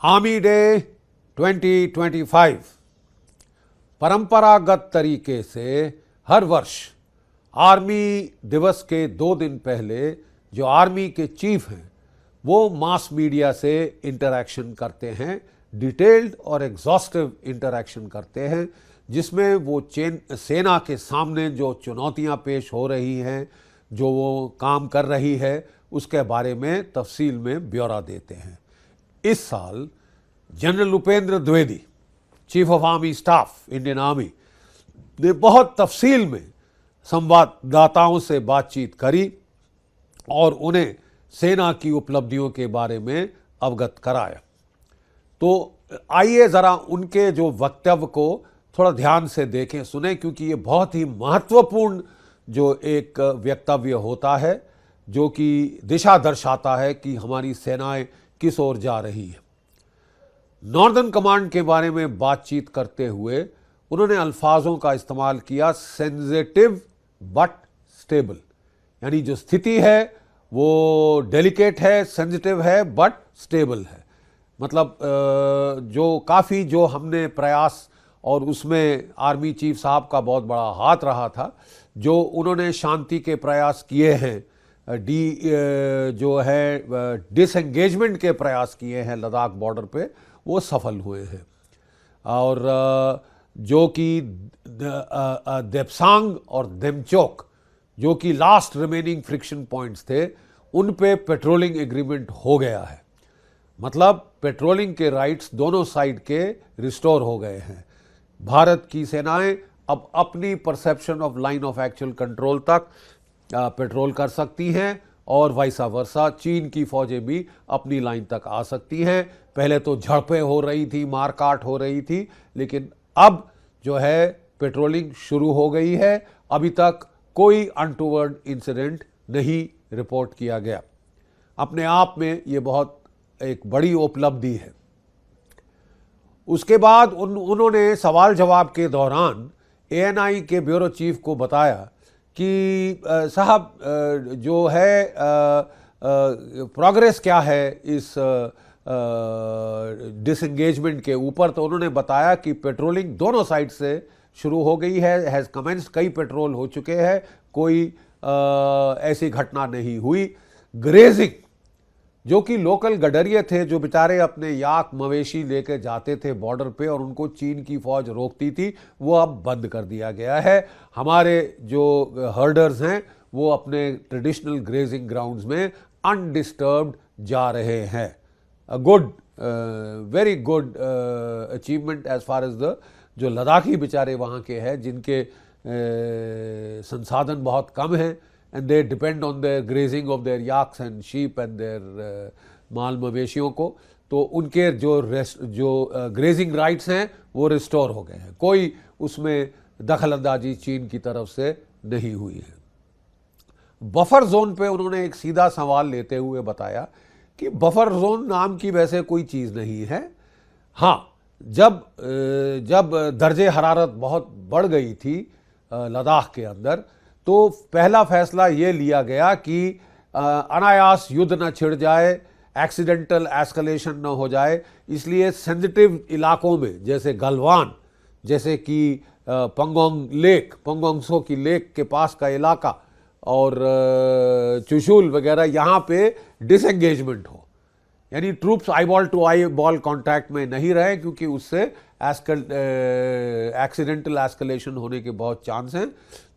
Army day 2025 परंपरागत तरीके से हर वर्ष आर्मी दिवस के 2 दिन पहले जो आर्मी के चीफ हैं वो मास मीडिया से इंटरैक्शन करते हैं, डिटेल्ड और एग्जॉस्टिव इंटरैक्शन करते हैं, जिसमें वो सेना के सामने जो चुनौतियां पेश हो रही हैं, जो वो काम कर रही है, उसके बारे में तफसील में ब्यौरा देते हैं। इस साल general Upendra Dwivedi, chief of army staff Indian army, ने बहुत तफसील में संवाददाताओं से बातचीत करी और उन्हें सेना की उपलब्धियों के बारे में अवगत कराया। तो आइए ज़रा उनके जो वक्तव्य को थोड़ा ध्यान से देखें, सुने, क्योंकि ये बहुत ही महत्वपूर्ण जो एक वक्तव्य होता है जो कि दिशा दर्शाता है कि हमारी सेनाएं किस ओर जा रही है। नॉर्दर्न कमांड के बारे में बातचीत करते हुए उन्होंने अल्फाजों का इस्तेमाल किया, सेंसिटिव बट स्टेबल, यानी जो स्थिति है वो डेलिकेट है, सेंसिटिव है बट स्टेबल है। मतलब जो काफ़ी जो हमने प्रयास, और उसमें आर्मी चीफ साहब का बहुत बड़ा हाथ रहा था, जो उन्होंने शांति के प्रयास किए हैं, जो है डिसएंगेजमेंट के प्रयास किए हैं लद्दाख बॉर्डर पे, वो सफल हुए हैं। और जो कि देपसांग और देमचोक जो कि लास्ट रिमेनिंग फ्रिक्शन पॉइंट्स थे, उन पे पेट्रोलिंग एग्रीमेंट हो गया है। मतलब पेट्रोलिंग के राइट्स दोनों साइड के रिस्टोर हो गए हैं। भारत की सेनाएं अब अपनी perception of line of actual control तक पेट्रोल कर सकती हैं और वाइसा वर्सा चीन की फौजें भी अपनी लाइन तक आ सकती हैं। पहले तो झड़पें हो रही थी, मारकाट हो रही थी, लेकिन अब जो है पेट्रोलिंग शुरू हो गई है। अभी तक कोई अनटूवर्ड इंसिडेंट नहीं रिपोर्ट किया गया। अपने आप में ये बहुत एक बड़ी उपलब्धि है। उसके बाद उन्होंने सवाल जवाब के दौरान एएनआई के ब्यूरो चीफ को बताया कि साहब जो है प्रोग्रेस क्या है इस डिसएंगेजमेंट के ऊपर। तो उन्होंने बताया कि पेट्रोलिंग दोनों साइड से शुरू हो गई है, हैज़ कमेंस्ड, कई पेट्रोल हो चुके हैं, कोई ऐसी घटना नहीं हुई। ग्रेजिंग, जो कि लोकल गडरिये थे जो बेचारे अपने याक मवेशी लेके जाते थे बॉर्डर पे और उनको चीन की फौज रोकती थी, वो अब बंद कर दिया गया है। हमारे जो हर्डर्स हैं वो अपने ट्रेडिशनल ग्रेजिंग ग्राउंड्स में अनडिस्टर्ब्ड जा रहे हैं। A good, very good achievement as far as the जो लद्दाखी बेचारे वहाँ के हैं, जिनके संसाधन बहुत कम हैं, and they depend on their grazing of their yaks and sheep and their माल मवेशियों को, तो उनके जो ग्रेजिंग राइट्स हैं वो रिस्टोर हो गए हैं। कोई उसमें दखलंदाजी चीन की तरफ से नहीं हुई है। बफर जोन पे उन्होंने एक सीधा सवाल लेते हुए बताया कि बफर जोन नाम की वैसे कोई चीज़ नहीं है। हाँ, जब दर्जे हरारत बहुत बढ़ गई थी लद्दाख के अंदर, तो पहला फैसला ये लिया गया कि अनायास युद्ध न छिड़ जाए, एक्सीडेंटल एस्केलेशन न हो जाए, इसलिए सेंसिटिव इलाकों में जैसे गलवान, जैसे कि पंगोंग सो की लेक के पास का इलाका और चुशुल वगैरह, यहाँ पे डिसएंगेजमेंट हो, यानी troops eyeball to eyeball contact में नहीं रहे, क्योंकि उससे एक्सीडेंटल एस्केलेशन होने के बहुत चांस हैं।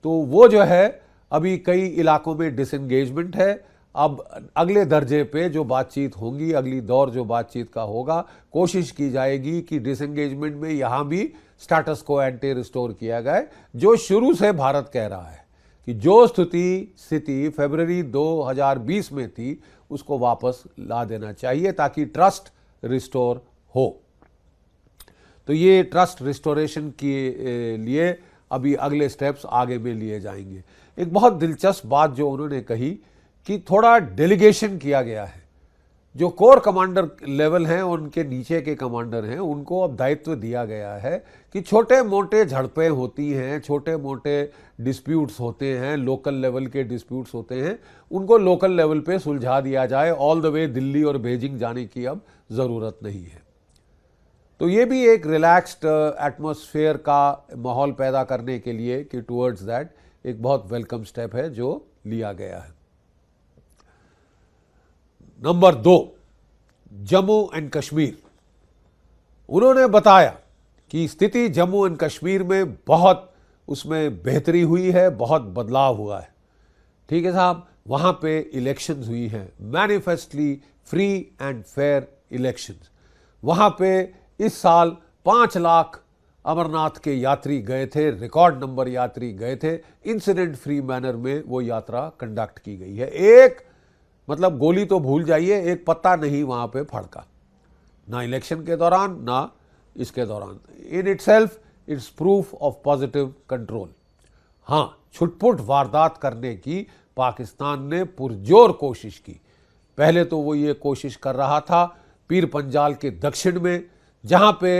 तो वो जो है अभी कई इलाकों में डिसएंगेजमेंट है। अब अगले दर्जे पे जो बातचीत होंगी, अगली दौर जो बातचीत का होगा, कोशिश की जाएगी कि डिसएंगेजमेंट में यहाँ भी स्टेटस को एंटी रिस्टोर किया जाए। जो शुरू से भारत कह रहा है कि जो स्थिति फरवरी 2020 में थी उसको वापस ला देना चाहिए ताकि ट्रस्ट रिस्टोर हो। तो ये ट्रस्ट रिस्टोरेशन के लिए अभी अगले स्टेप्स आगे में लिए जाएंगे। एक बहुत दिलचस्प बात जो उन्होंने कही कि थोड़ा डेलीगेशन किया गया है। जो कोर कमांडर लेवल हैं, उनके नीचे के कमांडर हैं, उनको अब दायित्व दिया गया है कि छोटे मोटे झड़पें होती हैं, छोटे मोटे डिस्प्यूट्स होते हैं, लोकल लेवल के डिस्प्यूट्स होते हैं, उनको लोकल लेवल पे सुलझा दिया जाए। ऑल द वे दिल्ली और बीजिंग जाने की अब ज़रूरत नहीं है। तो ये भी एक रिलैक्स्ड एटमॉस्फेयर का माहौल पैदा करने के लिए कि टुवर्ड्स दैट एक बहुत वेलकम स्टेप है जो लिया गया है। Number 2, Jammu and Kashmir. उन्होंने बताया कि स्थिति जम्मू एंड कश्मीर में बहुत उसमें बेहतरी हुई है, बहुत बदलाव हुआ है। ठीक है साहब, वहाँ पे इलेक्शंस हुई हैं, manifestly free and fair elections. वहाँ पे इस साल 5 लाख अमरनाथ के यात्री गए थे, रिकॉर्ड नंबर यात्री गए थे। इंसिडेंट फ्री मैनर में वो यात्रा कंडक्ट की गई है। एक मतलब गोली तो भूल जाइए, एक पत्ता नहीं वहाँ पे फड़का, ना इलेक्शन के दौरान ना इसके दौरान। In itself it's proof of positive control. हाँ, छुटपुट वारदात करने की पाकिस्तान ने पुरजोर कोशिश की। पहले तो वो ये कोशिश कर रहा था पीर पंजाल के दक्षिण में, जहाँ पे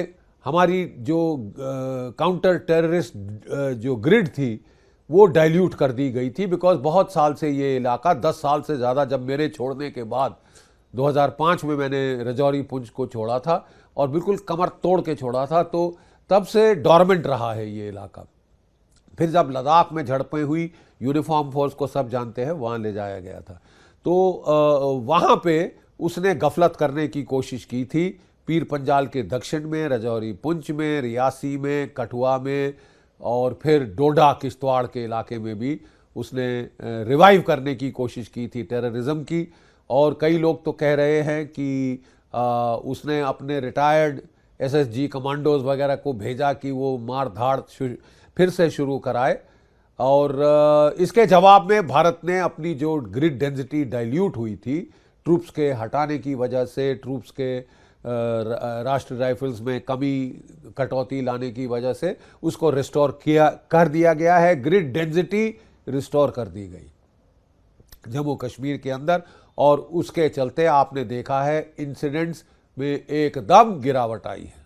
हमारी जो काउंटर टेररिस्ट जो ग्रिड थी वो डाइल्यूट कर दी गई थी। बिकॉज बहुत साल से ये इलाका, 10 साल से ज़्यादा, जब मेरे छोड़ने के बाद 2005 में मैंने रजौरी पुंछ को छोड़ा था और बिल्कुल कमर तोड़ के छोड़ा था, तो तब से डॉर्मेंट रहा है ये इलाका। फिर जब लद्दाख में झड़पें हुई, यूनिफॉर्म फोर्स को सब जानते हैं, वहाँ ले जाया गया था। तो वहाँ पे उसने गफलत करने की कोशिश की थी। पीर पंजाल के दक्षिण में, रजौरी पुंछ में, रियासी में, कठुआ में और फिर डोडा किश्तवाड़ के इलाके में भी उसने रिवाइव करने की कोशिश की थी टेररिज्म की। और कई लोग तो कह रहे हैं कि उसने अपने रिटायर्ड एसएसजी कमांडोज वगैरह को भेजा कि वो मार धाड़ फिर से शुरू कराए। और इसके जवाब में भारत ने अपनी जो ग्रिड डेंसिटी डाइल्यूट हुई थी ट्रूप्स के हटाने की वजह से, ट्रूप्स के राष्ट्रीय राइफल्स में कमी, कटौती लाने की वजह से उसको रिस्टोर कर दिया गया है। ग्रिड डेंसिटी रिस्टोर कर दी गई जम्मू कश्मीर के अंदर, और उसके चलते आपने देखा है इंसिडेंट्स में एकदम गिरावट आई है।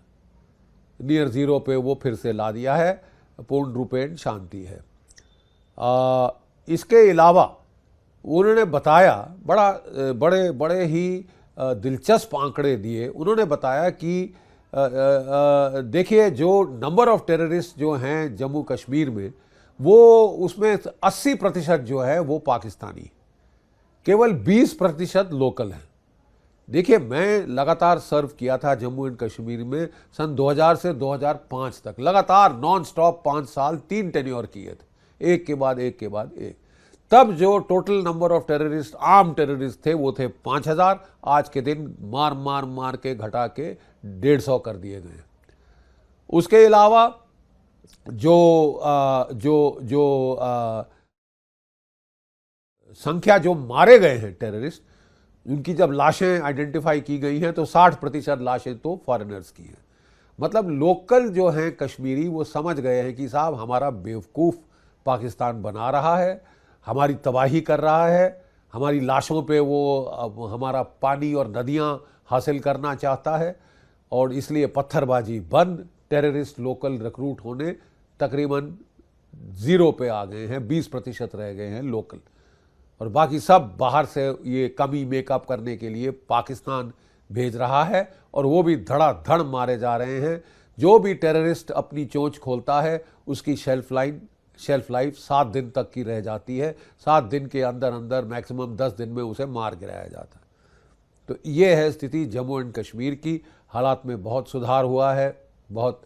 नियर जीरो पे वो फिर से ला दिया है, पूर्ण रूपेण शांति है। इसके अलावा उन्होंने बताया, बड़े ही दिलचस्प आंकड़े दिए। उन्होंने बताया कि देखिए, जो नंबर ऑफ टेररिस्ट जो हैं जम्मू कश्मीर में, वो उसमें 80% जो है वो पाकिस्तानी, केवल 20% लोकल हैं। देखिए, मैं लगातार सर्व किया था जम्मू एंड कश्मीर में सन 2000 से 2005 तक, लगातार नॉन स्टॉप 5 साल 3 टेन्योर किए थे, एक के बाद एक के बाद एक। तब जो total number of terrorist, arm terrorist थे, वो थे 5000। आज के दिन मार के घटा के 150 कर दिए गए। उसके अलावा जो संख्या जो मारे गए हैं टेररिस्ट, उनकी जब लाशें आइडेंटिफाई की गई हैं तो 60% लाशें तो फॉरेनर्स की हैं। मतलब लोकल जो हैं कश्मीरी, वो समझ गए हैं कि साहब हमारा बेवकूफ़ पाकिस्तान बना रहा है, हमारी तबाही कर रहा है, हमारी लाशों पे वो हमारा पानी और नदियां हासिल करना चाहता है, और इसलिए पत्थरबाजी बंद। टेररिस्ट लोकल रिक्रूट होने तकरीबन 0 पे आ गए हैं, 20% रह गए हैं लोकल, और बाकी सब बाहर से ये कमी मेकअप करने के लिए पाकिस्तान भेज रहा है, और वो भी धड़ाधड़ मारे जा रहे हैं। जो भी टेररिस्ट अपनी चोंच खोलता है उसकी शेल्फ लाइफ 7 दिन तक की रह जाती है। 7 दिन के अंदर अंदर मैक्सिमम 10 दिन में उसे मार गिराया जाता है। तो ये है स्थिति जम्मू एंड कश्मीर की। हालात में बहुत सुधार हुआ है, बहुत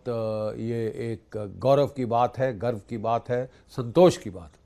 ये एक गौरव की बात है, गर्व की बात है, संतोष की बात है।